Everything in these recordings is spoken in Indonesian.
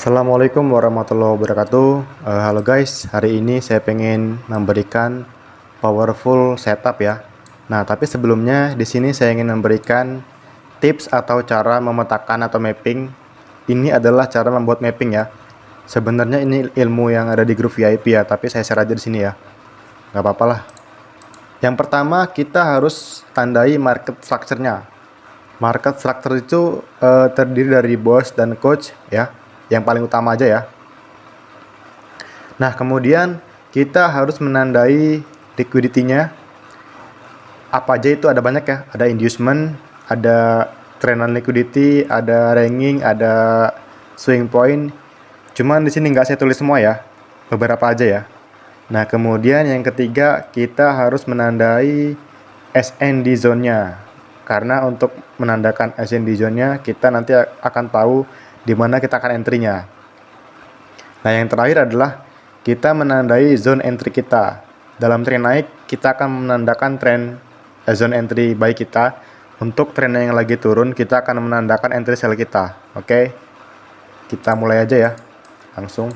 Assalamualaikum warahmatullahi wabarakatuh. Halo guys, hari ini saya pengen memberikan powerful setup ya. Nah, tapi sebelumnya di sini saya ingin memberikan tips atau cara memetakan atau mapping. Ini adalah cara membuat mapping ya. Sebenarnya ini ilmu yang ada di grup VIP ya, tapi saya share aja di sini ya. Gak apa-apa lah. Yang pertama kita harus tandai market structure-nya. Market structure itu terdiri dari boss dan coach ya. Yang paling utama aja ya. Nah, kemudian kita harus menandai liquidity-nya. Apa aja itu, ada banyak ya. Ada inducement, ada trend liquidity, ada ranking, ada swing point. Cuman di sini nggak saya tulis semua ya. Beberapa aja ya. Nah, kemudian yang ketiga kita harus menandai SND zone-nya. Karena untuk menandakan SND zone-nya kita nanti akan tahu di mana kita akan entry-nya. Nah, yang terakhir adalah kita menandai zone entry kita. Dalam tren naik, kita akan menandakan zone entry buy kita. Untuk tren yang lagi turun, kita akan menandakan entry sell kita. Oke, kita mulai aja ya, langsung.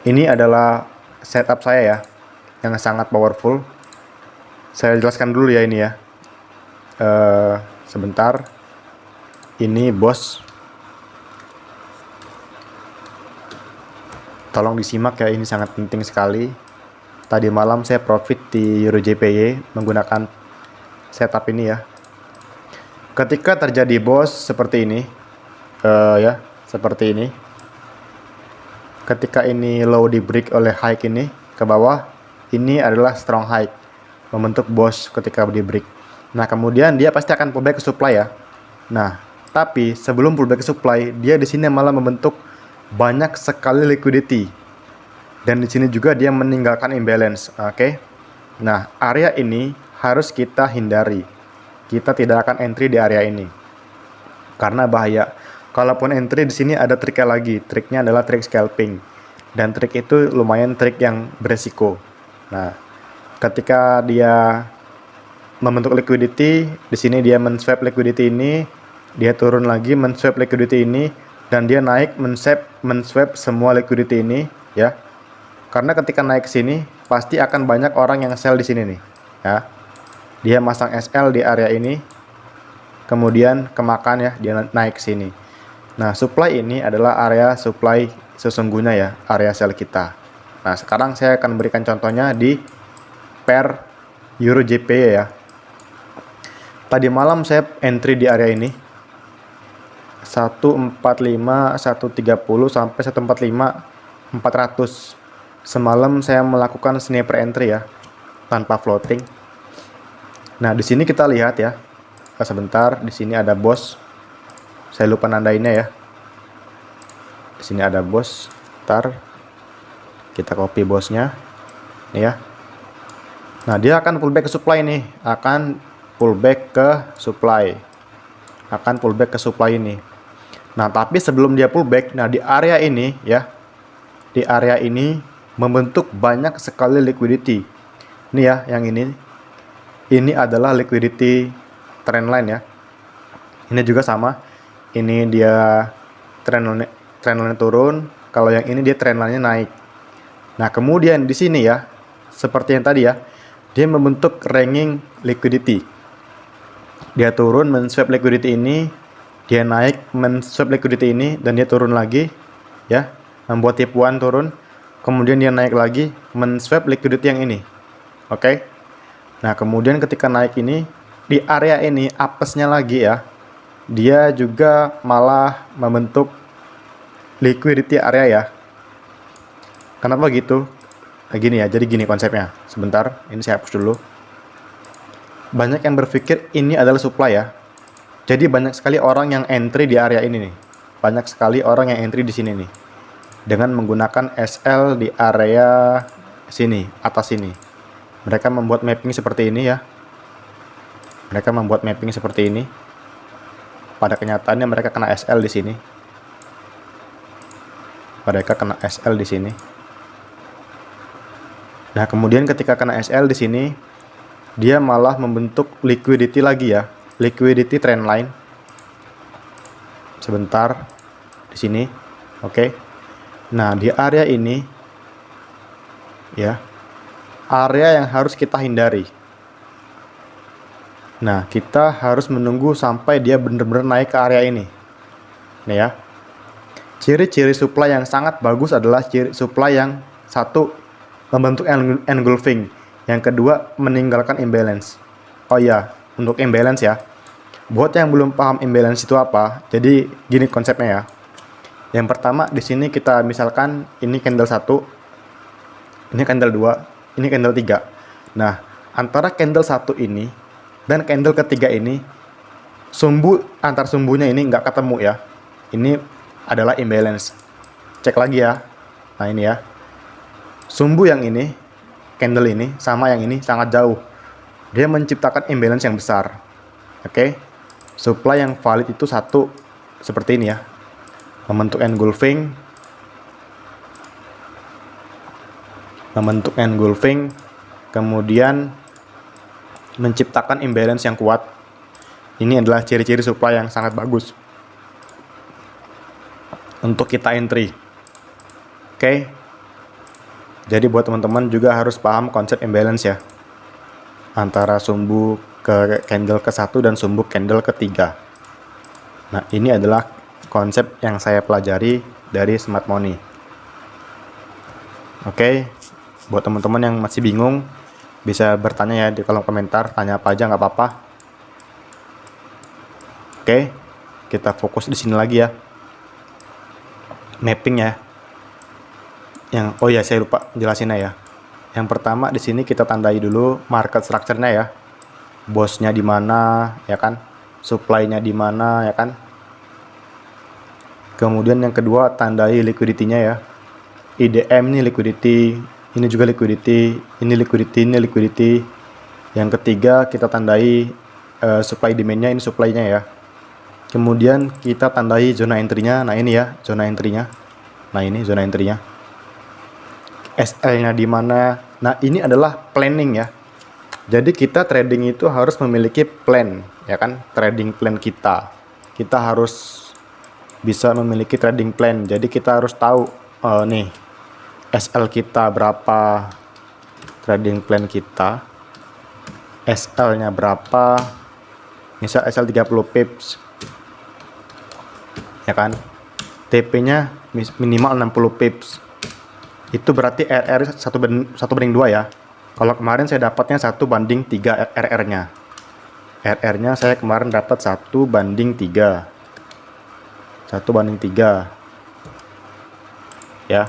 Ini adalah setup saya ya, yang sangat powerful. Saya jelaskan dulu ya ini ya. Sebentar. Ini bos, tolong disimak ya, ini sangat penting sekali. Tadi malam saya profit di EuroJPY menggunakan setup ini ya. Ketika terjadi bos seperti ini ya, seperti ini. Ketika ini low di break oleh high ini ke bawah, ini adalah strong high, membentuk bos ketika di break. Nah, kemudian dia pasti akan pullback ke supply ya. Nah, tapi sebelum pullback ke supply, dia di sini malah membentuk banyak sekali liquidity. Dan di sini juga dia meninggalkan imbalance, oke? Nah, area ini harus kita hindari. Kita tidak akan entry di area ini. Karena bahaya. Kalaupun entry di sini ada triknya lagi. Triknya adalah trik scalping. Dan trik itu lumayan trik yang beresiko. Nah, ketika dia membentuk liquidity, di sini dia men-swap liquidity ini, dia turun lagi men-swap liquidity ini, dan dia naik men-swap semua liquidity ini ya. Karena ketika naik ke sini pasti akan banyak orang yang sell di sini nih ya. Dia masang SL di area ini, kemudian kemakan ya, dia naik ke sini. Nah, supply ini adalah area supply sesungguhnya ya, area sell kita. Nah, sekarang saya akan berikan contohnya di pair EuroJPY ya. Tadi malam saya entry di area ini 145, 130 sampai 145 400. Semalam saya melakukan sniper entry ya, tanpa floating. Nah, di sini kita lihat ya. Sebentar, di sini ada bos. Saya lupa nandainnya ya. Di sini ada bos. Ntar kita copy bosnya. Nih ya. Nah, dia akan pullback ke supply nih, akan pullback ke supply. Akan pullback ke supply ini. Nah, tapi sebelum dia pullback, nah di area ini ya, di area ini membentuk banyak sekali liquidity. Ini ya, yang ini adalah liquidity trendline ya. Ini juga sama. Ini dia trendline turun. Kalau yang ini dia trendline-nya naik. Nah, kemudian di sini ya, seperti yang tadi ya, dia membentuk ranking liquidity. Dia turun men-swap liquidity ini, dia naik men-swap liquidity ini, dan dia turun lagi ya, membuat tipuan turun. Kemudian dia naik lagi men-swap liquidity yang ini. Oke. Nah, kemudian ketika naik ini di area ini apesnya lagi ya, dia juga malah membentuk liquidity area ya. Kenapa gitu? Nah, gini ya, jadi gini konsepnya. Sebentar, ini saya hapus dulu. Banyak yang berpikir ini adalah supply ya. Jadi banyak sekali orang yang entry di area ini nih. Banyak sekali orang yang entry di sini nih. Dengan menggunakan SL di area sini, atas sini. Mereka membuat mapping seperti ini ya. Mereka membuat mapping seperti ini. Pada kenyataannya mereka kena SL di sini. Mereka kena SL di sini. Nah, kemudian ketika kena SL di sini, dia malah membentuk liquidity lagi ya, liquidity trend line. sebentar di sini. Oke. Nah, di area ini ya, area yang harus kita hindari. Nah, kita harus menunggu sampai dia benar-benar naik ke area ini. Nih ya. Ciri-ciri supply yang sangat bagus adalah ciri supply yang satu membentuk engulfing, yang kedua meninggalkan imbalance. Oh iya, untuk imbalance ya. Buat yang belum paham imbalance itu apa, jadi gini konsepnya ya. Yang pertama di sini kita misalkan ini candle 1, ini candle 2, ini candle 3. Nah, antara candle 1 ini dan candle ketiga ini antar sumbunya ini nggak ketemu ya. Ini adalah imbalance. Cek lagi ya. Nah, ini ya. Sumbu yang ini, candle ini sama yang ini sangat jauh. Dia menciptakan imbalance yang besar. Oke. Supply yang valid itu satu seperti ini ya. Membentuk engulfing, kemudian menciptakan imbalance yang kuat. Ini adalah ciri-ciri supply yang sangat bagus untuk kita entry. Oke. Jadi buat teman-teman juga harus paham konsep imbalance ya. Antara sumbu ke candle ke-1 dan sumbu candle ke-3. Nah, ini adalah konsep yang saya pelajari dari Smart Money. Oke. Buat teman-teman yang masih bingung, bisa bertanya ya di kolom komentar, tanya apa aja nggak apa-apa. Oke. Kita fokus di sini lagi ya. Mapping ya. Oh ya, saya lupa jelasinnya ya. Yang pertama di sini kita tandai dulu market structure-nya ya. Bosnya di mana ya kan? Supply-nya di mana ya kan? Kemudian yang kedua tandai liquidity-nya ya. IDM ini liquidity, ini juga liquidity, ini liquidity, ini liquidity. Yang ketiga kita tandai supply demand-nya, ini supply-nya ya. Kemudian kita tandai zona entry-nya. Nah, ini ya zona entry-nya. Nah, ini zona entry-nya. SL-nya di mana? Nah, ini adalah planning ya. Jadi kita trading itu harus memiliki plan, ya kan? Trading plan kita. Kita harus bisa memiliki trading plan. Jadi kita harus tahu nih SL kita berapa, trading plan kita. SL-nya berapa? Misal SL 30 pips. Ya kan? TP-nya minimal 60 pips. Itu berarti RR 1/2 ya. Kalau kemarin saya dapatnya 1/3 RR-nya. RR-nya saya kemarin dapat 1/3. 1/3. Ya.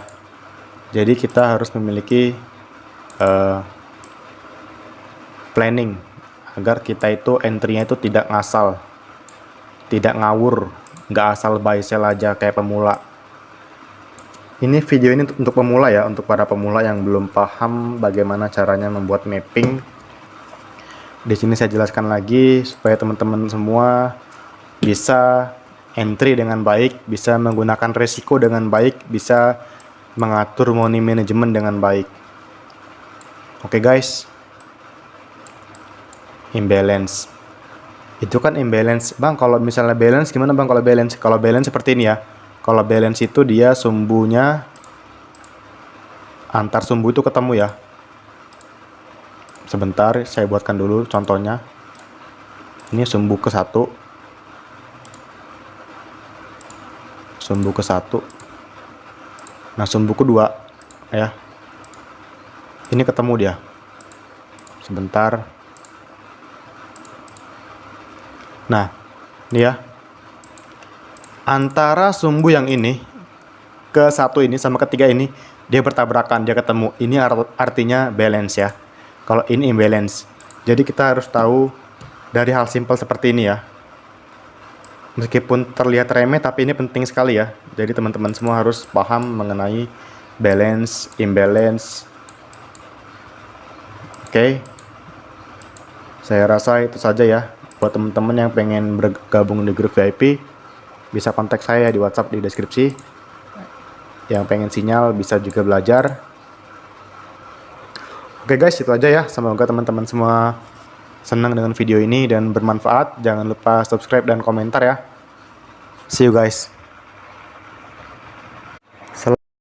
Jadi kita harus memiliki planning agar kita itu entry-nya itu tidak ngasal, tidak ngawur, nggak asal buy sell aja kayak pemula. Ini video ini untuk pemula ya, untuk para pemula yang belum paham bagaimana caranya membuat mapping. Di sini saya jelaskan lagi supaya teman-teman semua bisa entry dengan baik, bisa menggunakan resiko dengan baik, bisa mengatur money management dengan baik. Oke guys. Imbalance. Itu kan imbalance. Bang, kalau misalnya balance gimana Bang kalau balance? Kalau balance seperti ini ya. Kalau balance itu dia sumbunya antar sumbu itu ketemu ya. Sebentar, saya buatkan dulu contohnya. Ini sumbu ke-1. Sumbu ke-1. Nah, sumbu ke-2 ya. Ini ketemu dia. Sebentar. Nah, ini ya. Antara sumbu yang ini ke-1 ini sama ketiga ini dia bertabrakan, dia ketemu. Ini artinya balance ya. Kalau ini imbalance. Jadi kita harus tahu dari hal simpel seperti ini ya. Meskipun terlihat remeh tapi ini penting sekali ya. Jadi teman-teman semua harus paham mengenai balance, imbalance. Oke. Saya rasa itu saja ya. Buat teman-teman yang pengen bergabung di grup VIP, bisa kontak saya di WhatsApp di deskripsi. Yang pengen sinyal bisa juga belajar. Oke guys, itu aja ya. Semoga teman-teman semua senang dengan video ini dan bermanfaat. Jangan lupa subscribe dan komentar ya. See you guys.